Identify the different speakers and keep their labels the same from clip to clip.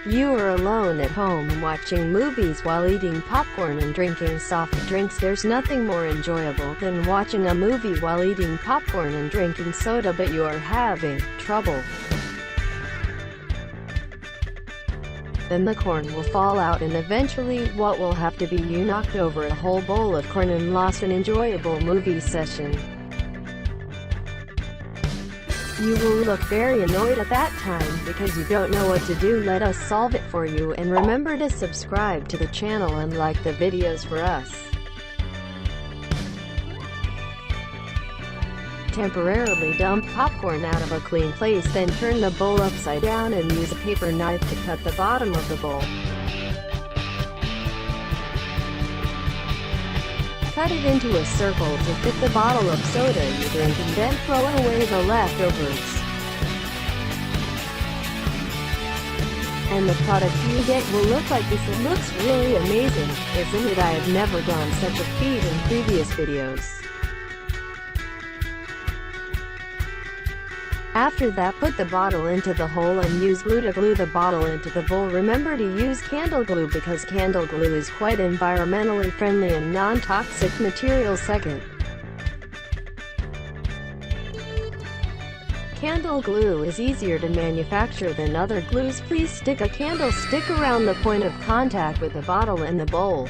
Speaker 1: You are alone at home watching movies while eating popcorn and drinking soft drinks. There's nothing more enjoyable than watching a movie while eating popcorn and drinking soda, but you are having trouble. Then the corn will fall out, and eventually what will have to be you knocked over a whole bowl of corn and lost an enjoyable movie session. You will look very annoyed at that time because you don't know what to do. Let us solve it for you, and remember to subscribe to the channel and like the videos for us. Temporarily dump popcorn out of a clean place, then turn the bowl upside down and use a paper knife to cut the bottom of the bowl. Cut it into a circle to fit the bottle of soda you drink, and then throw away the leftovers. And the product you get will look like this. It looks really amazing, isn't it? I have never done such a feat in previous videos. After that, put the bottle into the hole and use glue to glue the bottle into the bowl. Remember to use candle glue because candle glue is quite environmentally friendly and non-toxic material. Second, candle glue is easier to manufacture than other glues. Please stick a candle stick around the point of contact with the bottle and the bowl.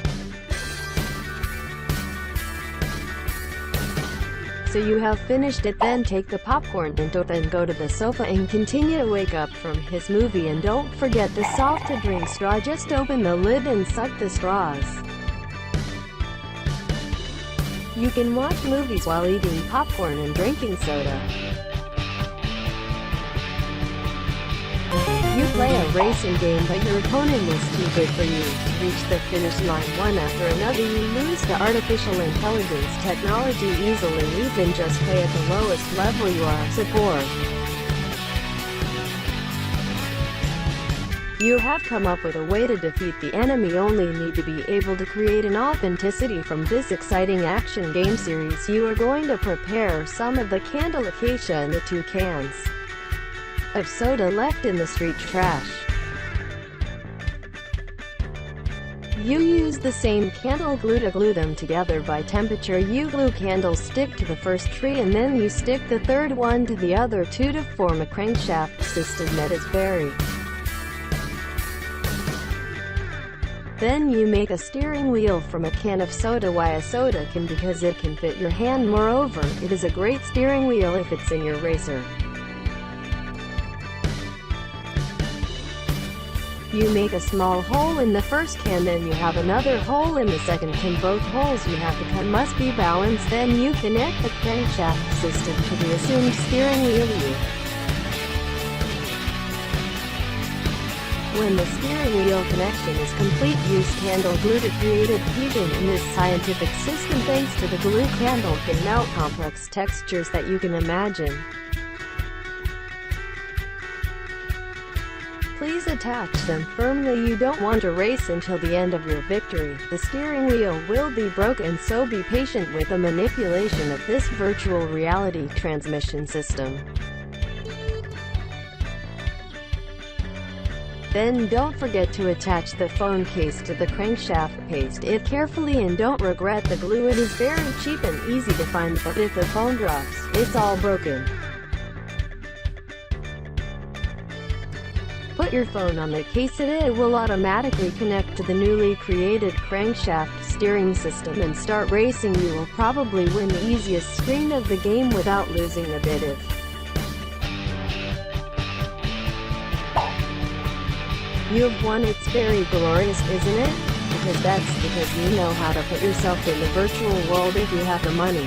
Speaker 1: So you have finished it. Then take the popcorn and then go to the sofa and continue to wake up from his movie. And don't forget the soft to drink straw. Just open the lid and suck the straws. You can watch movies while eating popcorn and drinking soda. You play a racing game, but your opponent is too good for you to reach the finish line one after another. You lose to artificial intelligence technology easily. Even just play at the lowest level you are. Support. You have come up with a way to defeat the enemy. Only need to be able to create an authenticity from this exciting action game series. You are going to prepare some of the candle acacia and the 2 cans of soda left in the street trash. You use the same candle glue to glue them together by temperature. You glue candle stick to the first tree, and then you stick the third one to the other 2 to form a crankshaft system that is buried. Then you make a steering wheel from a can of soda. Why a soda can? Because it can fit your hand. Moreover, it is a great steering wheel if it's in your racer. You make a small hole in the first can, then you have another hole in the second can. Both holes you have to cut must be balanced. Then you connect the crankshaft system to the assumed steering wheel. When the steering wheel connection is complete, use candle glue to create adhesion in this scientific system. Thanks to the glue, candle can melt complex textures that you can imagine. Please attach them firmly. You don't want to race until the end of your victory. The steering wheel will be broken, so be patient with the manipulation of this virtual reality transmission system. Then don't forget to attach the phone case to the crankshaft. Paste it carefully and don't regret the glue. It is very cheap and easy to find, but if the phone drops, it's all broken. Put your phone on the case and it will automatically connect to the newly created crankshaft steering system and start racing. You will probably win the easiest screen of the game without losing a bit of. You have won. It's very glorious, isn't it? Because you know how to put yourself in the virtual world if you have the money.